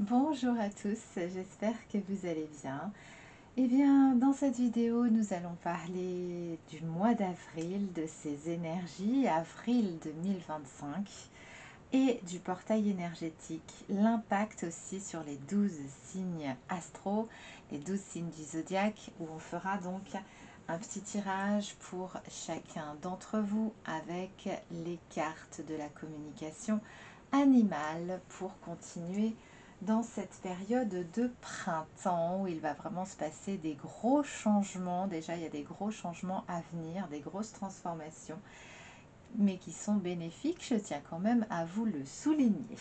Bonjour à tous, j'espère que vous allez bien. Eh bien, dans cette vidéo, nous allons parler du mois d'avril, de ses énergies, avril 2025, et du portail énergétique, l'impact aussi sur les 12 signes astro, les 12 signes du zodiaque, où on fera donc un petit tirage pour chacun d'entre vous avec les cartes de la communication animale pour continuer dans cette période de printemps où il va vraiment se passer des gros changements. Déjà, il y a des gros changements à venir, des grosses transformations, mais qui sont bénéfiques, je tiens quand même à vous le souligner.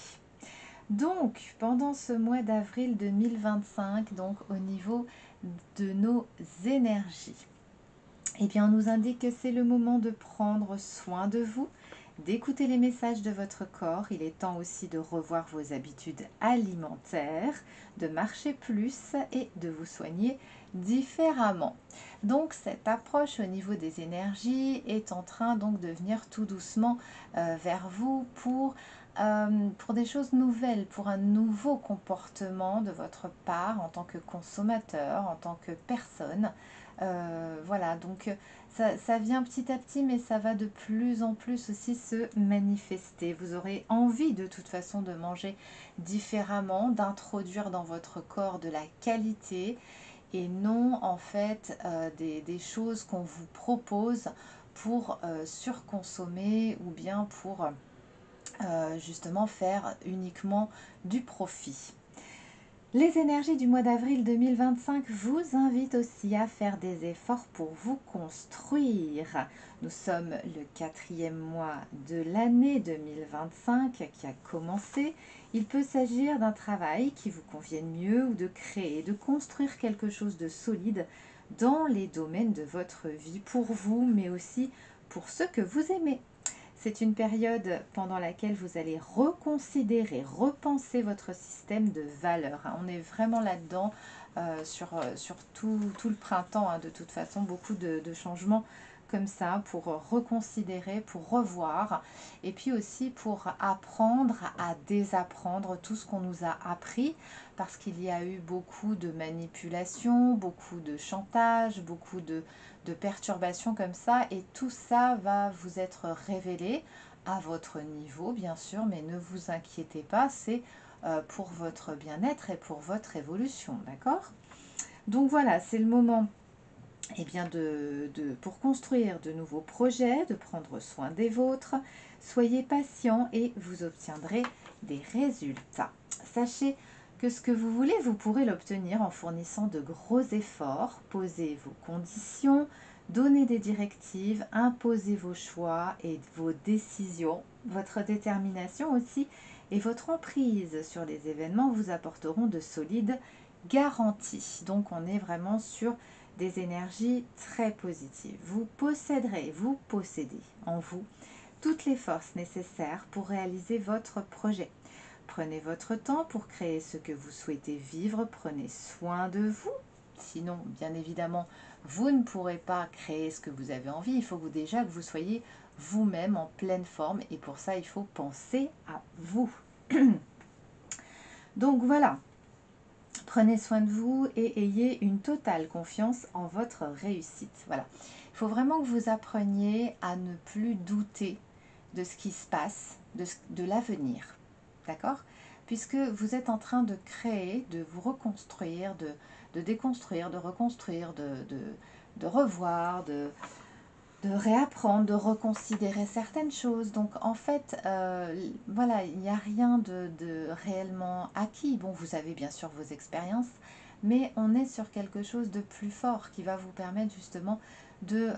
Donc, pendant ce mois d'avril 2025, donc au niveau de nos énergies, eh bien, on nous indique que c'est le moment de prendre soin de vous, d'écouter les messages de votre corps. Il est temps aussi de revoir vos habitudes alimentaires, de marcher plus et de vous soigner différemment. Donc cette approche au niveau des énergies est en train donc de venir tout doucement vers vous pour des choses nouvelles, pour un nouveau comportement de votre part en tant que consommateur, en tant que personne. Voilà, donc ça vient petit à petit, mais ça va de plus en plus aussi se manifester. Vous aurez envie de toute façon de manger différemment, d'introduire dans votre corps de la qualité et non en fait des choses qu'on vous propose pour surconsommer ou bien pour justement faire uniquement du profit. Les énergies du mois d'avril 2025 vous invitent aussi à faire des efforts pour vous construire. Nous sommes le 4e mois de l'année 2025 qui a commencé. Il peut s'agir d'un travail qui vous convienne mieux ou de créer, de construire quelque chose de solide dans les domaines de votre vie pour vous, mais aussi pour ceux que vous aimez. C'est une période pendant laquelle vous allez reconsidérer, repenser votre système de valeurs. On est vraiment là-dedans sur tout le printemps, de toute façon, beaucoup de changements comme ça pour reconsidérer, pour revoir et puis aussi pour apprendre à désapprendre tout ce qu'on nous a appris parce qu'il y a eu beaucoup de manipulation, beaucoup de chantage, beaucoup de perturbations comme ça et tout ça va vous être révélé à votre niveau bien sûr, mais ne vous inquiétez pas, c'est pour votre bien-être et pour votre évolution, d'accord? Donc voilà, c'est le moment bien pour construire de nouveaux projets, de prendre soin des vôtres. Soyez patient et vous obtiendrez des résultats. Sachez que ce que vous voulez, vous pourrez l'obtenir en fournissant de gros efforts. Posez vos conditions, donnez des directives, imposez vos choix et vos décisions. Votre détermination aussi et votre emprise sur les événements vous apporteront de solides garanties. Donc on est vraiment sur des énergies très positives. Vous posséderez, vous possédez en vous toutes les forces nécessaires pour réaliser votre projet. Prenez votre temps pour créer ce que vous souhaitez vivre, prenez soin de vous. Sinon, bien évidemment, vous ne pourrez pas créer ce que vous avez envie. Il faut déjà que vous soyez vous-même en pleine forme et pour ça, il faut penser à vous. Donc voilà, prenez soin de vous et ayez une totale confiance en votre réussite. Voilà. Il faut vraiment que vous appreniez à ne plus douter de ce qui se passe, de l'avenir. D'accord? Puisque vous êtes en train de créer, de vous reconstruire, de déconstruire, de reconstruire, de revoir, de réapprendre, de reconsidérer certaines choses. Donc en fait, voilà, il n'y a rien de réellement acquis. Bon, vous avez bien sûr vos expériences, mais on est sur quelque chose de plus fort qui va vous permettre justement de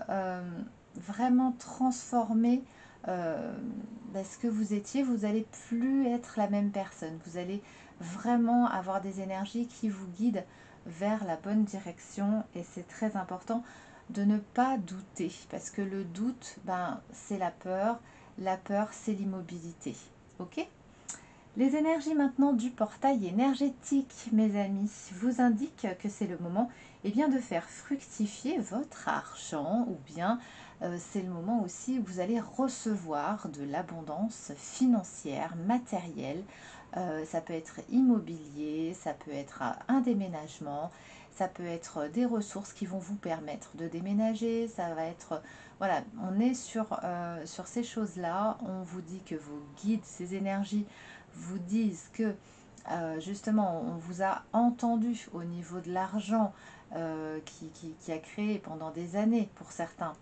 vraiment transformer ce que vous étiez. Vous n'allez plus être la même personne. Vous allez vraiment avoir des énergies qui vous guident vers la bonne direction et c'est très important de ne pas douter parce que le doute, c'est la peur c'est l'immobilité. Ok? Les énergies maintenant du portail énergétique, mes amis, vous indiquent que c'est le moment bien, de faire fructifier votre argent ou bien c'est le moment aussi où vous allez recevoir de l'abondance financière, matérielle, Ça peut être immobilier, ça peut être un déménagement, ça peut être des ressources qui vont vous permettre de déménager, ça va être... Voilà, on est sur ces choses-là. On vous dit que vos guides, ces énergies, vous disent que justement, on vous a entendu au niveau de l'argent qui a créé pendant des années pour certains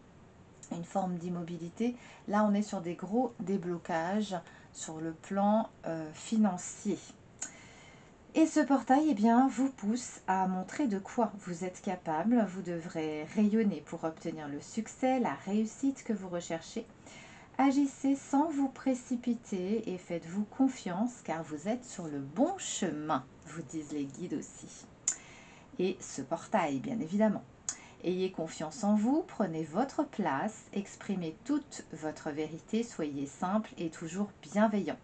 une forme d'immobilité. Là, on est sur des gros déblocages sur le plan financier. Et ce portail, eh bien, vous pousse à montrer de quoi vous êtes capable. Vous devrez rayonner pour obtenir le succès, la réussite que vous recherchez. Agissez sans vous précipiter et faites-vous confiance car vous êtes sur le bon chemin, vous disent les guides aussi. Et ce portail, bien évidemment. Ayez confiance en vous, prenez votre place, exprimez toute votre vérité, soyez simple et toujours bienveillant.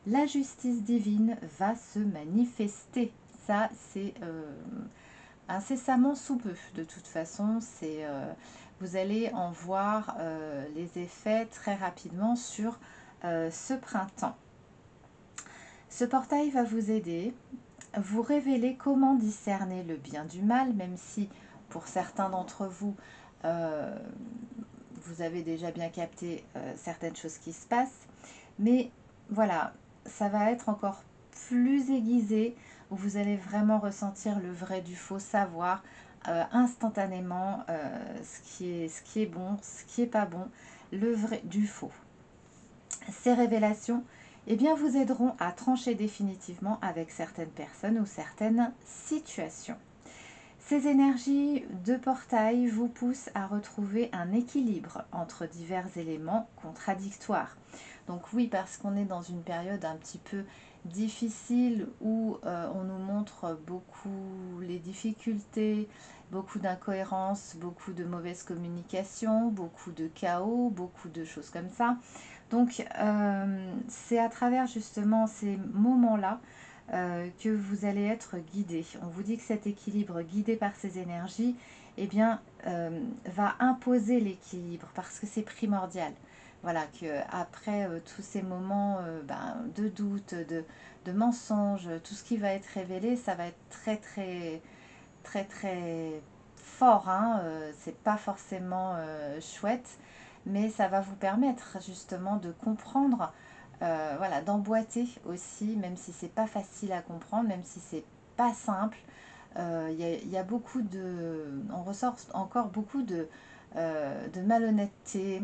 La justice divine va se manifester. Ça, c'est incessamment sous peu. De toute façon, vous allez en voir les effets très rapidement sur ce printemps. Ce portail va vous aider, vous révéler comment discerner le bien du mal, même si pour certains d'entre vous, vous avez déjà bien capté certaines choses qui se passent. Mais voilà, ça va être encore plus aiguisé, où vous allez vraiment ressentir le vrai du faux, savoir instantanément ce qui est bon, ce qui n'est pas bon, le vrai du faux. Ces révélations eh bien, vous aideront à trancher définitivement avec certaines personnes ou certaines situations. Ces énergies de portail vous poussent à retrouver un équilibre entre divers éléments contradictoires. Donc oui, parce qu'on est dans une période un petit peu difficile où on nous montre beaucoup les difficultés, beaucoup d'incohérences, beaucoup de mauvaise communication, beaucoup de chaos, beaucoup de choses comme ça. Donc c'est à travers justement ces moments-là que vous allez être guidé. On vous dit que cet équilibre guidé par ces énergies eh bien, va imposer l'équilibre parce que c'est primordial. Voilà, qu'après tous ces moments de doute, de mensonges, tout ce qui va être révélé, ça va être très fort. Hein, c'est pas forcément chouette, mais ça va vous permettre justement de comprendre, voilà, d'emboîter aussi, même si c'est pas facile à comprendre, même si c'est pas simple. Il y a beaucoup on ressort encore beaucoup de malhonnêteté.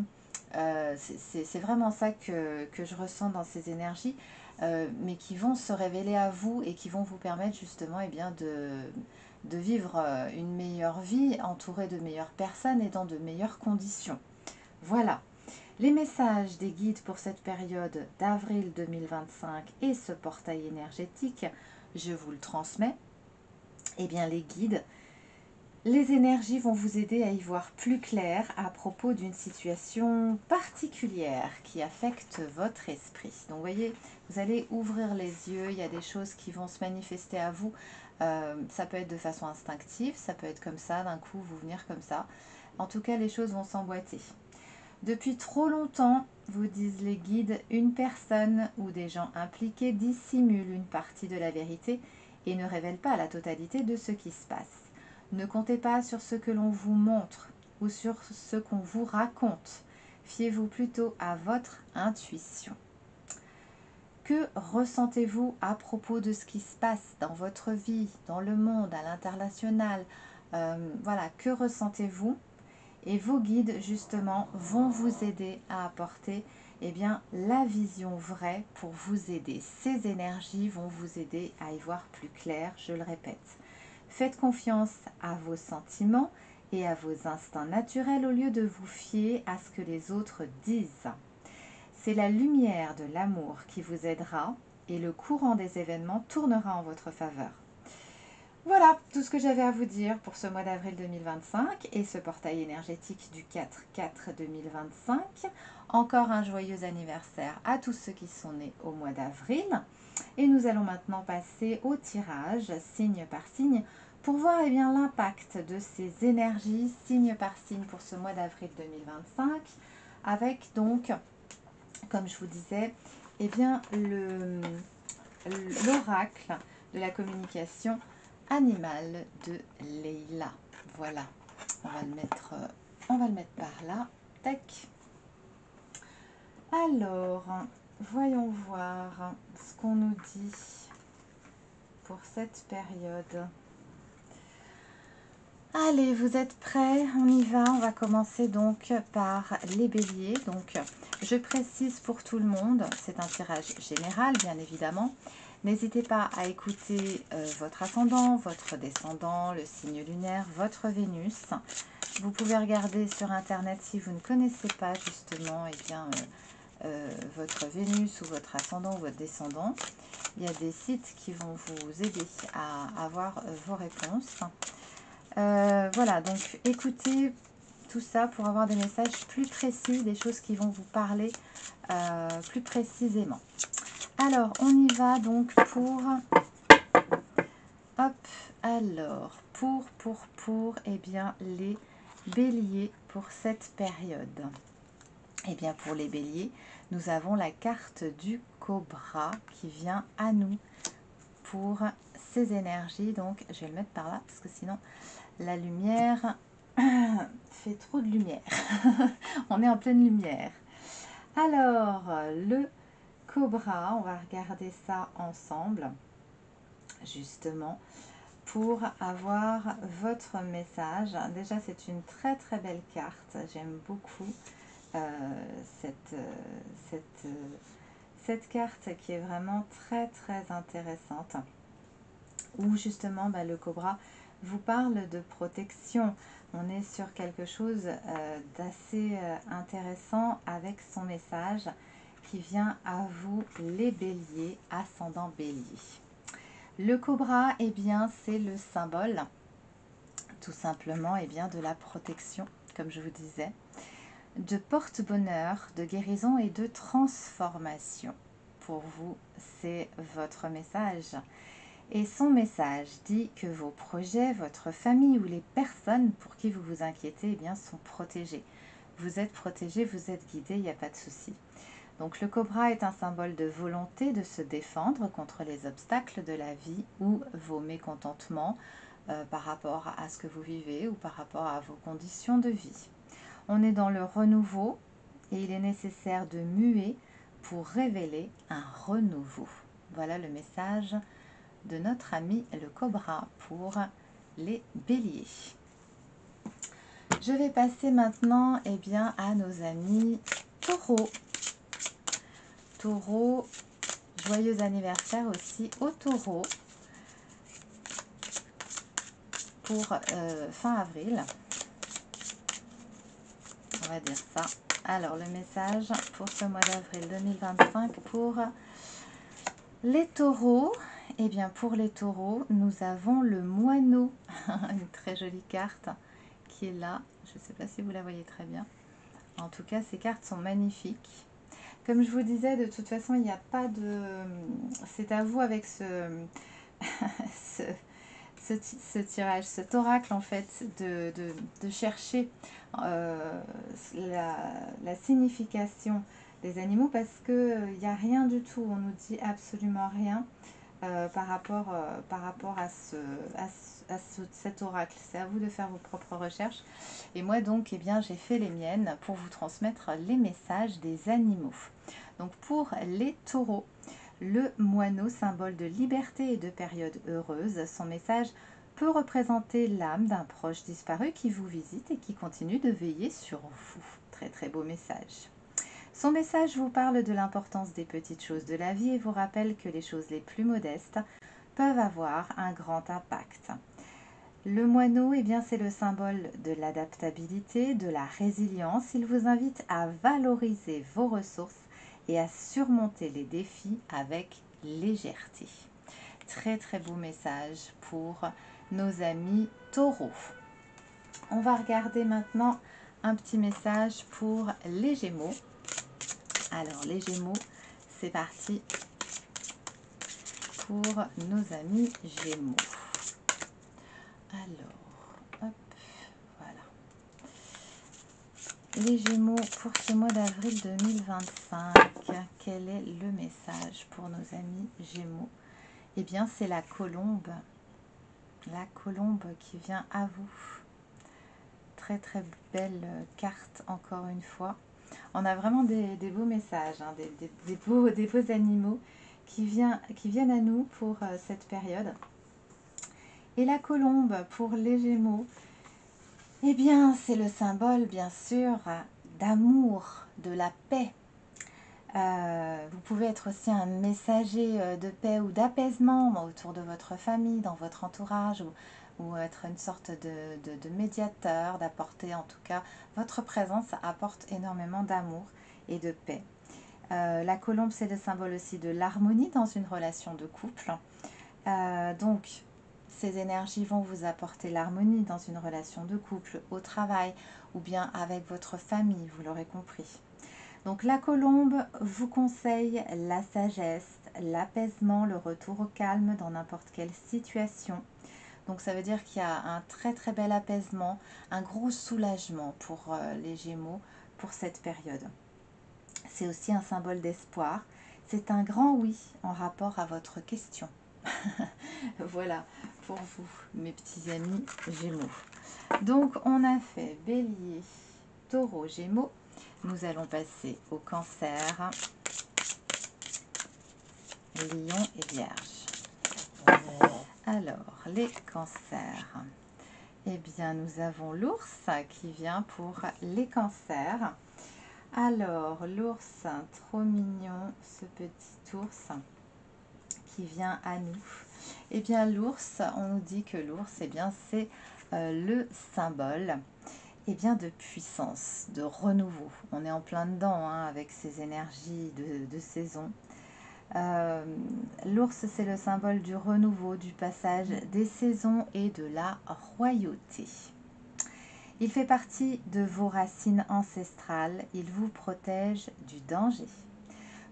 C'est vraiment ça que je ressens dans ces énergies, mais qui vont se révéler à vous et qui vont vous permettre justement eh bien, de vivre une meilleure vie, entourée de meilleures personnes et dans de meilleures conditions. Voilà. Les messages des guides pour cette période d'avril 2025 et ce portail énergétique, je vous le transmets. Eh bien, les guides, les énergies vont vous aider à y voir plus clair à propos d'une situation particulière qui affecte votre esprit. Donc, vous voyez, vous allez ouvrir les yeux, il y a des choses qui vont se manifester à vous. Ça peut être de façon instinctive, ça peut être comme ça, d'un coup, vous venir comme ça. En tout cas, les choses vont s'emboîter. Depuis trop longtemps, vous disent les guides, une personne ou des gens impliqués dissimulent une partie de la vérité et ne révèlent pas la totalité de ce qui se passe. Ne comptez pas sur ce que l'on vous montre ou sur ce qu'on vous raconte. Fiez-vous plutôt à votre intuition. Que ressentez-vous à propos de ce qui se passe dans votre vie, dans le monde, à l'international? Voilà, que ressentez-vous? Et vos guides, justement, vont vous aider à apporter eh bien, la vision vraie pour vous aider. Ces énergies vont vous aider à y voir plus clair, je le répète. Faites confiance à vos sentiments et à vos instincts naturels au lieu de vous fier à ce que les autres disent. C'est la lumière de l'amour qui vous aidera et le courant des événements tournera en votre faveur. Voilà tout ce que j'avais à vous dire pour ce mois d'avril 2025 et ce portail énergétique du 4-4-2025. Encore un joyeux anniversaire à tous ceux qui sont nés au mois d'avril. Et nous allons maintenant passer au tirage, signe par signe, pour voir eh bien, l'impact de ces énergies, signe par signe, pour ce mois d'avril 2025. Avec donc, comme je vous disais, eh bien, l'oracle de la communication animale de Leila. Voilà, on va le mettre par là. Tac. Alors, voyons voir ce qu'on nous dit pour cette période. Allez, vous êtes prêts? On y va. On va commencer donc par les béliers. Donc, je précise pour tout le monde, c'est un tirage général, bien évidemment. N'hésitez pas à écouter votre ascendant, votre descendant, le signe lunaire, votre Vénus. Vous pouvez regarder sur Internet si vous ne connaissez pas justement votre Vénus ou votre ascendant ou votre descendant. Il y a des sites qui vont vous aider à avoir vos réponses. Voilà, donc écoutez tout ça pour avoir des messages plus précis, des choses qui vont vous parler plus précisément. Alors, on y va donc pour... Hop, alors, eh bien, les béliers pour cette période. Eh bien, pour les béliers, nous avons la carte du cobra qui vient à nous pour ces énergies. Donc, je vais le mettre par là parce que sinon, la lumière fait trop de lumière. On est en pleine lumière. Alors, le cobra, on va regarder ça ensemble, justement, pour avoir votre message. Déjà, c'est une très très belle carte. J'aime beaucoup cette carte qui est vraiment très très intéressante. Où justement, le cobra vous parle de protection. On est sur quelque chose d'assez intéressant avec son message qui vient à vous, les béliers, ascendant bélier. Le cobra, eh bien, c'est le symbole, tout simplement, eh bien, de la protection, comme je vous disais, de porte-bonheur, de guérison et de transformation. Pour vous, c'est votre message. Et son message dit que vos projets, votre famille ou les personnes pour qui vous vous inquiétez, eh bien, sont protégés. Vous êtes protégé, vous êtes guidé, il n'y a pas de souci. Donc le cobra est un symbole de volonté de se défendre contre les obstacles de la vie ou vos mécontentements par rapport à ce que vous vivez ou par rapport à vos conditions de vie. On est dans le renouveau et il est nécessaire de muer pour révéler un renouveau. Voilà le message de notre ami le cobra pour les béliers. Je vais passer maintenant à nos amis taureaux. Taureau, joyeux anniversaire aussi aux taureaux pour fin avril. On va dire ça. Alors, le message pour ce mois d'avril 2025 pour les taureaux. Eh bien, pour les taureaux, nous avons le moineau. Une très jolie carte qui est là. Je ne sais pas si vous la voyez très bien. En tout cas, ces cartes sont magnifiques. Comme je vous disais, de toute façon, il n'y a pas de... C'est à vous avec ce tirage, cet oracle, en fait, de chercher la signification des animaux parce qu'il n'y a rien du tout. On nous dit absolument rien par rapport à cet oracle. C'est à vous de faire vos propres recherches. Et moi donc, j'ai fait les miennes pour vous transmettre les messages des animaux. Donc pour les taureaux, le moineau, symbole de liberté et de période heureuse, son message peut représenter l'âme d'un proche disparu qui vous visite et qui continue de veiller sur vous. Très très beau message. Son message vous parle de l'importance des petites choses de la vie et vous rappelle que les choses les plus modestes peuvent avoir un grand impact. Le moineau, c'est le symbole de l'adaptabilité, de la résilience. Il vous invite à valoriser vos ressources et à surmonter les défis avec légèreté. Très très beau message pour nos amis taureaux. On va regarder maintenant un petit message pour les Gémeaux. Alors les Gémeaux, c'est parti pour nos amis Gémeaux. Alors, hop, voilà. Les Gémeaux, pour ce mois d'avril 2025, quel est le message pour nos amis Gémeaux? Eh bien, c'est la colombe qui vient à vous. Très très belle carte encore une fois. On a vraiment des beaux messages, hein, des beaux animaux qui viennent à nous pour cette période. Et la colombe pour les Gémeaux, eh bien, c'est le symbole, bien sûr, d'amour, de la paix. Vous pouvez être aussi un messager de paix ou d'apaisement autour de votre famille, dans votre entourage, ou être une sorte de médiateur, d'apporter en tout cas, votre présence apporte énormément d'amour et de paix. La colombe, c'est le symbole aussi de l'harmonie dans une relation de couple. Donc, ces énergies vont vous apporter l'harmonie dans une relation de couple, au travail ou bien avec votre famille, vous l'aurez compris. Donc la colombe vous conseille la sagesse, l'apaisement, le retour au calme dans n'importe quelle situation. Donc ça veut dire qu'il y a un très très bel apaisement, un gros soulagement pour les Gémeaux pour cette période. C'est aussi un symbole d'espoir. C'est un grand oui en rapport à votre question. Voilà pour vous, mes petits amis Gémeaux. Donc, on a fait Bélier, Taureau, Gémeaux. Nous allons passer au Cancer, Lion et Vierge. Alors, les Cancers. Eh bien, nous avons l'ours qui vient pour les Cancers. Alors, l'ours, trop mignon, ce petit ours qui vient à nous. Eh bien, l'ours, on nous dit que l'ours, eh bien, c'est le symbole de puissance, de renouveau. On est en plein dedans hein, avec ces énergies de saison. L'ours, c'est le symbole du renouveau, du passage des saisons et de la royauté. Il fait partie de vos racines ancestrales. Il vous protège du danger.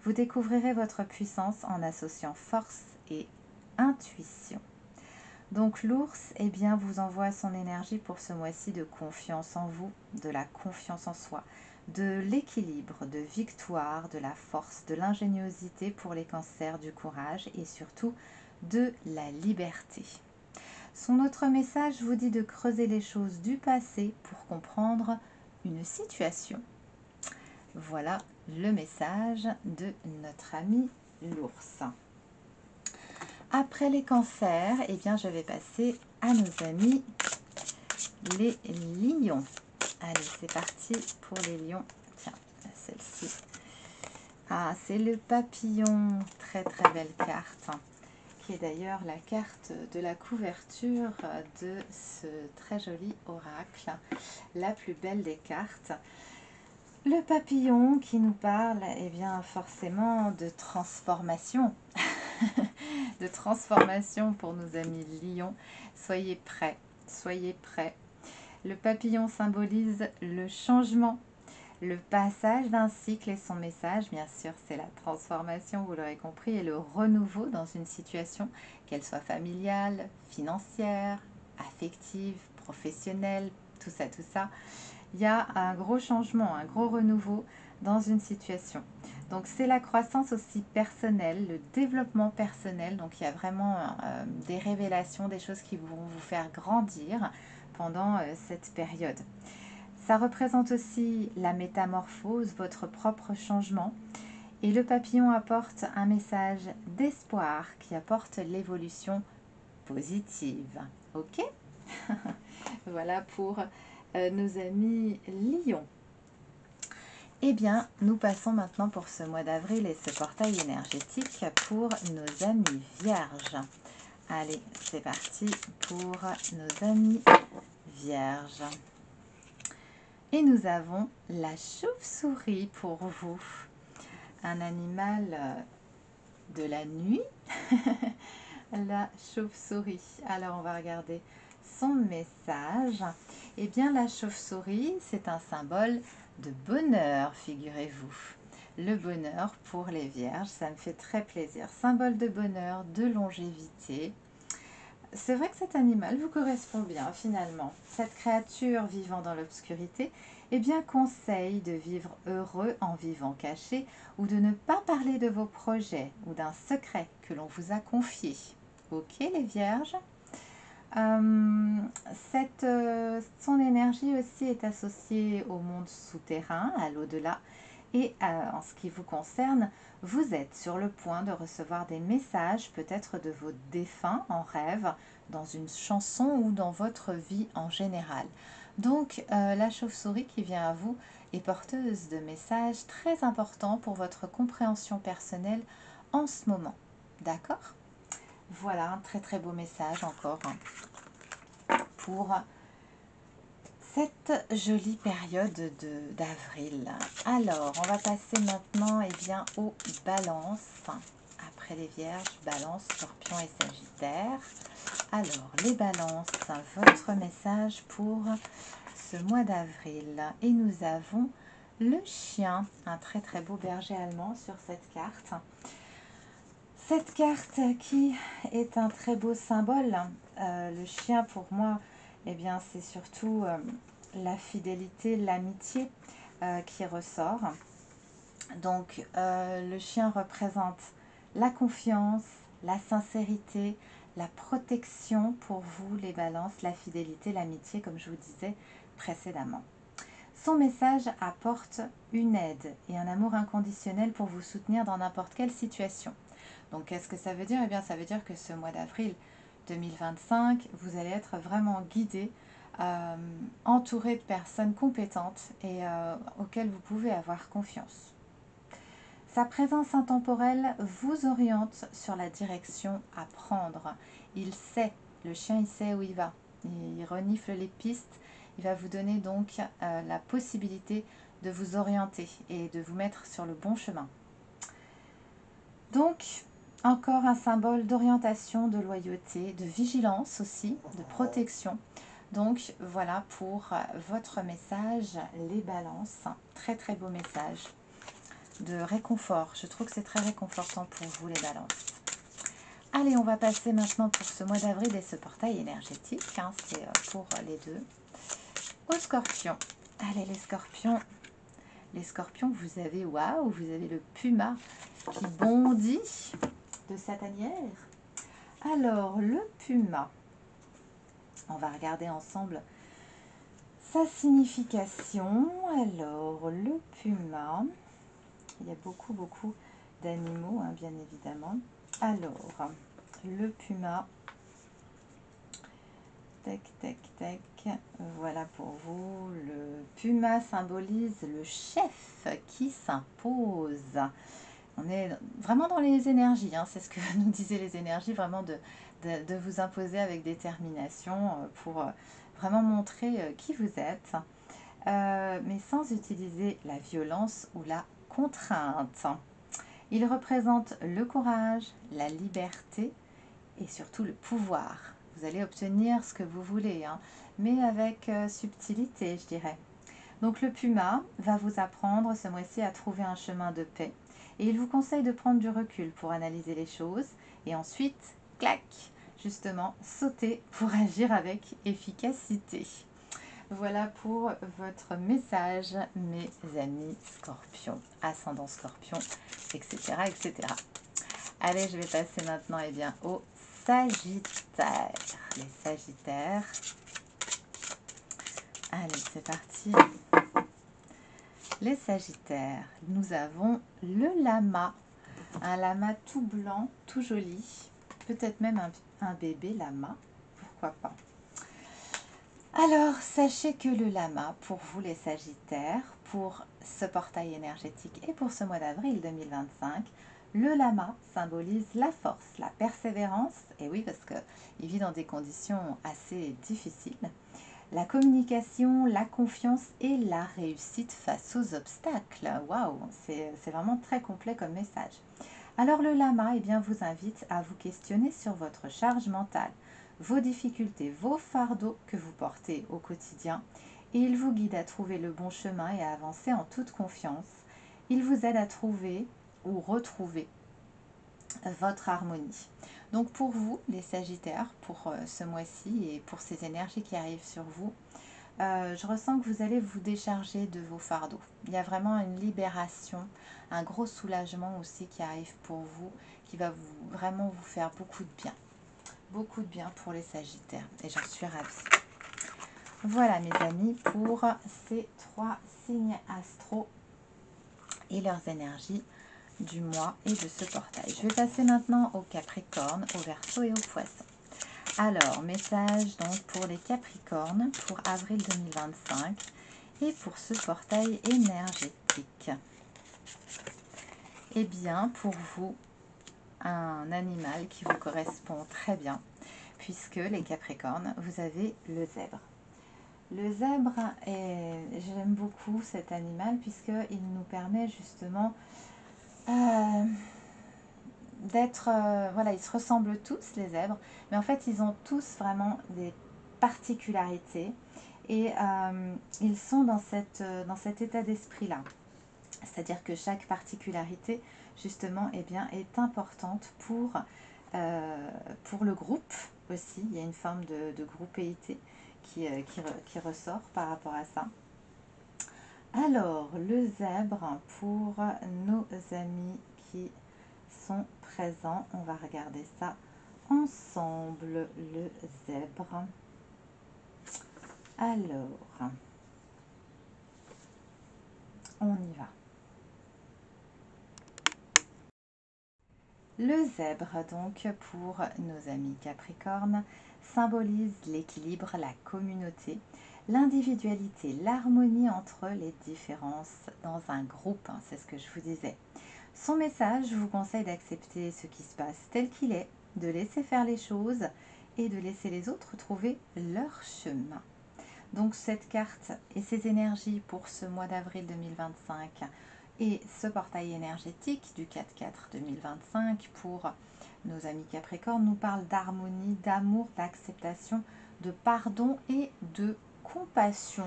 Vous découvrirez votre puissance en associant force et intuition. Donc l'ours, eh bien, vous envoie son énergie pour ce mois-ci de confiance en vous, de la confiance en soi, de l'équilibre, de victoire, de la force, de l'ingéniosité pour les cancers, du courage et surtout de la liberté. Son autre message vous dit de creuser les choses du passé pour comprendre une situation. Voilà le message de notre ami l'ours. Après les cancers, eh bien, je vais passer à nos amis les lions. Allez, c'est parti pour les lions. Tiens, celle-ci. Ah, c'est le papillon. Très, très belle carte. Qui est d'ailleurs la carte de la couverture de ce très joli oracle. La plus belle des cartes. Le papillon qui nous parle, eh bien, forcément de transformation. De transformation pour nos amis lions. Soyez prêts, soyez prêts. Le papillon symbolise le changement, le passage d'un cycle et son message, bien sûr, c'est la transformation, vous l'aurez compris, et le renouveau dans une situation, qu'elle soit familiale, financière, affective, professionnelle, tout ça, tout ça. Il y a un gros changement, un gros renouveau dans une situation. Donc c'est la croissance aussi personnelle, le développement personnel. Donc il y a vraiment des révélations, des choses qui vont vous faire grandir pendant cette période. Ça représente aussi la métamorphose, votre propre changement. Et le papillon apporte un message d'espoir qui apporte l'évolution positive. Ok? Voilà pour nos amis lions. Eh bien, nous passons maintenant pour ce mois d'avril et ce portail énergétique pour nos amis vierges. Allez, c'est parti pour nos amis vierges. Et nous avons la chauve-souris pour vous. Un animal de la nuit. La chauve-souris. Alors, on va regarder son message. Eh bien, la chauve-souris, c'est un symbole de bonheur, figurez-vous. Le bonheur pour les vierges, ça me fait très plaisir. Symbole de bonheur, de longévité. c'est vrai que cet animal vous correspond bien finalement. Cette créature vivant dans l'obscurité eh bien, conseille de vivre heureux en vivant caché ou de ne pas parler de vos projets ou d'un secret que l'on vous a confié. Ok les vierges. Euh, son énergie aussi est associée au monde souterrain, à l'au-delà. Et en ce qui vous concerne, vous êtes sur le point de recevoir des messages, peut-être de vos défunts en rêve, dans une chanson ou dans votre vie en général. Donc la chauve-souris qui vient à vous est porteuse de messages très importants pour votre compréhension personnelle en ce moment. D'accord? Voilà un très très beau message encore pour cette jolie période d'avril. Alors, on va passer maintenant bien, aux balances. Après les vierges, balance, scorpion et sagittaire. Alors, les balances, votre message pour ce mois d'avril. Et nous avons le chien, un très très beau berger allemand sur cette carte. Cette carte qui est un très beau symbole. Le chien pour moi, eh bien, c'est surtout la fidélité, l'amitié qui ressort. Donc le chien représente la confiance, la sincérité, la protection pour vous les balances, la fidélité, l'amitié comme je vous disais précédemment. Son message apporte une aide et un amour inconditionnel pour vous soutenir dans n'importe quelle situation. Donc qu'est-ce que ça veut dire? Eh bien ça veut dire que ce mois d'avril 2025, vous allez être vraiment guidé, entouré de personnes compétentes et auxquelles vous pouvez avoir confiance. Sa présence intemporelle vous oriente sur la direction à prendre. Il sait, le chien il sait où il va. Il renifle les pistes. Il va vous donner donc la possibilité de vous orienter et de vous mettre sur le bon chemin. Donc, encore un symbole d'orientation, de loyauté, de vigilance aussi, de protection. Donc, voilà pour votre message, les balances. Très très beau message de réconfort. Je trouve que c'est très réconfortant pour vous les balances. Allez, on va passer maintenant pour ce mois d'avril et ce portail énergétique. C'est pour les deux. Aux scorpions. Allez les scorpions. Les scorpions, vous avez, waouh, vous avez le puma qui bondit de sa tanière. Alors, le puma, on va regarder ensemble sa signification. Alors, le puma, il y a beaucoup d'animaux, bien évidemment. Alors, le puma, tac, tac, tac, voilà pour vous. Le puma symbolise le chef qui s'impose. On est vraiment dans les énergies, c'est ce que nous disaient les énergies, vraiment de vous imposer avec détermination pour vraiment montrer qui vous êtes, mais sans utiliser la violence ou la contrainte. Il représente le courage, la liberté et surtout le pouvoir. Vous allez obtenir ce que vous voulez, mais avec subtilité, je dirais. Donc le puma va vous apprendre ce mois-ci à trouver un chemin de paix. Et il vous conseille de prendre du recul pour analyser les choses et ensuite, clac, justement, sauter pour agir avec efficacité. Voilà pour votre message, mes amis scorpions, ascendant scorpion, etc., etc. Allez, je vais passer maintenant au Sagittaire. Les Sagittaires. Allez, c'est parti. Les Sagittaires, nous avons le lama. Un lama tout blanc, tout joli. Peut-être même un bébé lama. Pourquoi pas. Alors, sachez que le lama, pour vous les Sagittaires, pour ce portail énergétique et pour ce mois d'avril 2025, le lama symbolise la force, la persévérance, et oui, parce qu'il vit dans des conditions assez difficiles, la communication, la confiance et la réussite face aux obstacles. Waouh, c'est vraiment très complet comme message. Alors le lama vous invite à vous questionner sur votre charge mentale, vos difficultés, vos fardeaux que vous portez au quotidien, et il vous guide à trouver le bon chemin et à avancer en toute confiance. Il vous aide à trouver ou retrouver votre harmonie. Donc pour vous, les Sagittaires, pour ce mois-ci et pour ces énergies qui arrivent sur vous, je ressens que vous allez vous décharger de vos fardeaux. Il y a vraiment une libération, un gros soulagement aussi qui arrive pour vous, qui va vraiment vous faire beaucoup de bien. Beaucoup de bien pour les Sagittaires et j'en suis ravie. Voilà mes amis pour ces 3 signes astro et leurs énergies du mois et de ce portail. Je vais passer maintenant au Capricorne, au Verseau et au Poisson. Alors, message donc pour les Capricornes pour avril 2025 et pour ce portail énergétique. Eh bien, pour vous, un animal qui vous correspond très bien, puisque les Capricornes, vous avez le zèbre. Le zèbre, j'aime beaucoup cet animal, puisqu'il nous permet justement d'être... voilà, ils se ressemblent tous, les zèbres, mais en fait, ils ont tous vraiment des particularités. Et ils sont dans cet état d'esprit-là. C'est-à-dire que chaque particularité, justement, eh bien, est importante pour le groupe aussi. Il y a une forme de groupéité qui ressort par rapport à ça. Alors, le zèbre, pour nos amis qui sont présents, on va regarder ça ensemble, le zèbre. Alors, on y va. Le zèbre, donc, pour nos amis Capricornes, symbolise l'équilibre, la communauté, l'individualité, l'harmonie entre les différences dans un groupe, hein, c'est ce que je vous disais. Son message vous conseille d'accepter ce qui se passe tel qu'il est, de laisser faire les choses et de laisser les autres trouver leur chemin. Donc cette carte et ces énergies pour ce mois d'avril 2025 et ce portail énergétique du 4-4-2025 pour nos amis Capricornes nous parle d'harmonie, d'amour, d'acceptation, de pardon et de compassion,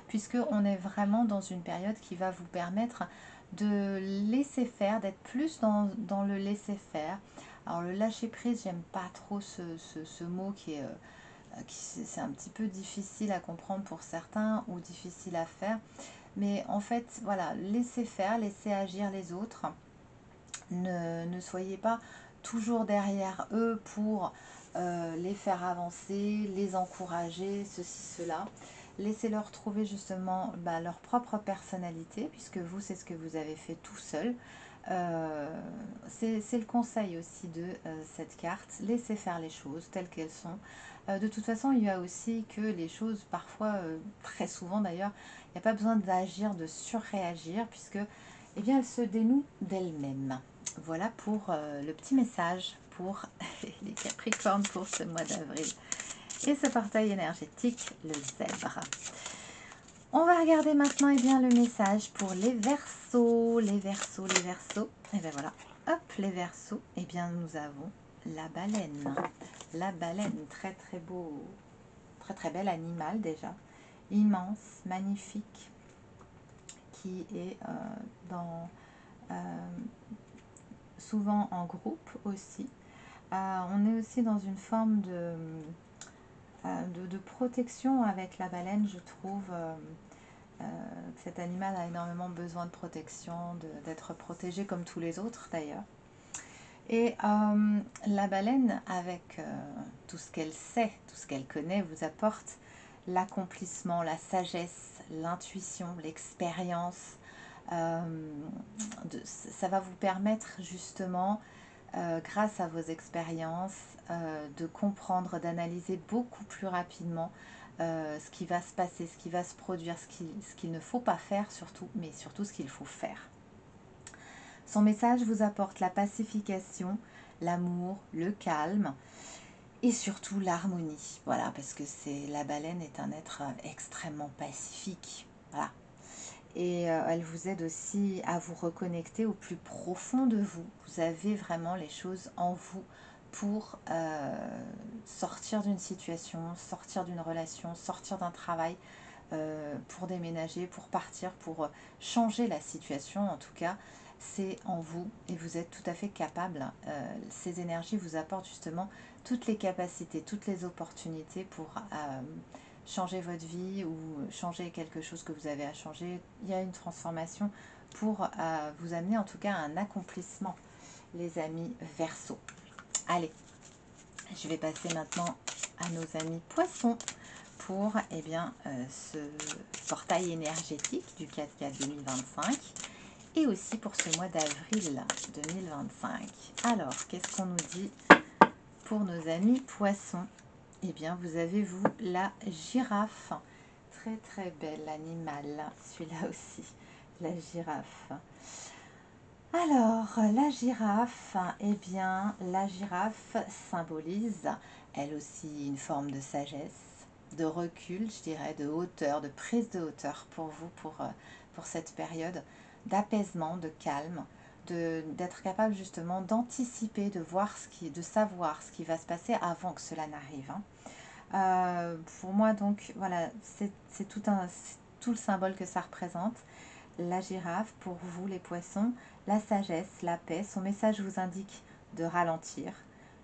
puisqu'on est vraiment dans une période qui va vous permettre de laisser faire, d'être plus dans le laisser faire. Alors le lâcher prise, j'aime pas trop ce mot qui est... c'est un petit peu difficile à comprendre pour certains ou difficile à faire. Mais en fait, voilà, laissez faire, laissez agir les autres. Ne soyez pas toujours derrière eux pour les faire avancer, les encourager, ceci, cela. Laissez-leur trouver justement leur propre personnalité, puisque vous, c'est ce que vous avez fait tout seul. C'est le conseil aussi de cette carte. Laissez faire les choses telles qu'elles sont. De toute façon, il y a aussi que les choses, parfois, très souvent d'ailleurs, il n'y a pas besoin d'agir, de surréagir, puisque eh bien, elles se dénouent d'elles-mêmes. Voilà pour le petit message pour les Capricornes pour ce mois d'avril. Et ce portail énergétique, le zèbre. On va regarder maintenant bien, le message pour les Verseaux. Les Verseaux, les Verseaux. Et bien voilà, hop, les Verseaux. Et bien nous avons la baleine. La baleine, très très beau, très très bel animal déjà. Immense, magnifique, qui est souvent en groupe aussi. On est aussi dans une forme de protection avec la baleine, je trouve. Cet animal a énormément besoin de protection, d'être protégé comme tous les autres d'ailleurs. Et la baleine, avec tout ce qu'elle sait, tout ce qu'elle connaît, vous apporte l'accomplissement, la sagesse, l'intuition, l'expérience. Ça va vous permettre justement, grâce à vos expériences, de comprendre, d'analyser beaucoup plus rapidement ce qui va se passer, ce qui va se produire, ce qu'il ne faut pas faire surtout, mais surtout ce qu'il faut faire. Son message vous apporte la pacification, l'amour, le calme et surtout l'harmonie. Voilà, parce que la baleine est un être extrêmement pacifique. Voilà. Et elle vous aide aussi à vous reconnecter au plus profond de vous. Vous avez vraiment les choses en vous pour sortir d'une situation, sortir d'une relation, sortir d'un travail, pour déménager, pour partir, pour changer la situation. En tout cas, c'est en vous et vous êtes tout à fait capable. Ces énergies vous apportent justement toutes les capacités, toutes les opportunités pour changer votre vie ou changer quelque chose que vous avez à changer. Il y a une transformation pour vous amener en tout cas à un accomplissement, les amis Verseau. Allez, je vais passer maintenant à nos amis Poissons pour ce portail énergétique du 4/4 2025 et aussi pour ce mois d'avril 2025. Alors, qu'est-ce qu'on nous dit pour nos amis Poissons? Eh bien, vous avez, vous, la girafe. Très, très bel animal, celui-là aussi, la girafe. Alors, la girafe, eh bien, la girafe symbolise, elle aussi, une forme de sagesse, de recul, je dirais, de hauteur, de prise de hauteur pour vous, pour cette période d'apaisement, de calme, d'être capable justement d'anticiper, de savoir ce qui va se passer avant que cela n'arrive. Pour moi, donc, voilà, c'est tout le symbole que ça représente. La girafe, pour vous les poissons, la sagesse, la paix. Son message vous indique de ralentir,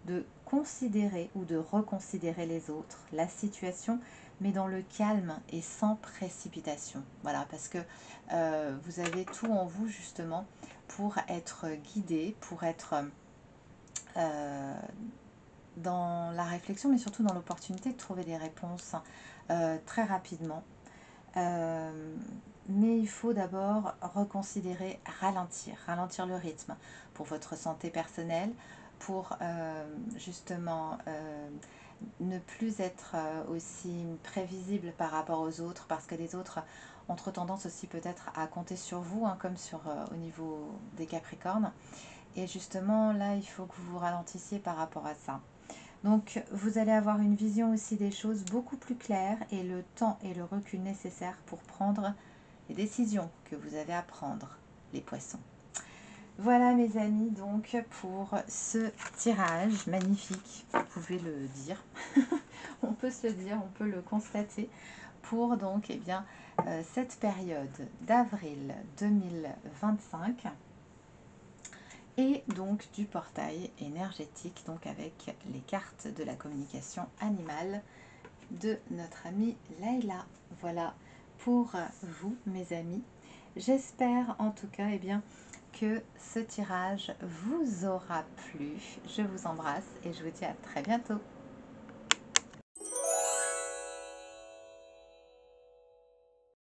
de considérer ou de reconsidérer les autres, la situation, mais dans le calme et sans précipitation. Voilà, parce que vous avez tout en vous justement pour être guidé, pour être dans la réflexion, mais surtout dans l'opportunité de trouver des réponses très rapidement. Mais il faut d'abord reconsidérer, ralentir le rythme pour votre santé personnelle, pour justement ne plus être aussi prévisible par rapport aux autres, parce que les autres ont trop tendance aussi peut-être à compter sur vous, hein, comme au niveau des Capricornes. Et justement, là, il faut que vous vous ralentissiez par rapport à ça. Donc, vous allez avoir une vision aussi des choses beaucoup plus claire et le temps et le recul nécessaires pour prendre les décisions que vous avez à prendre, les poissons. Voilà mes amis, donc pour ce tirage magnifique, vous pouvez le dire, on peut se le dire, on peut le constater, pour donc cette période d'avril 2025 et donc du portail énergétique, donc avec les cartes de la communication animale de notre amie Layla. Voilà pour vous mes amis. J'espère en tout cas que ce tirage vous aura plu. Je vous embrasse et je vous dis à très bientôt.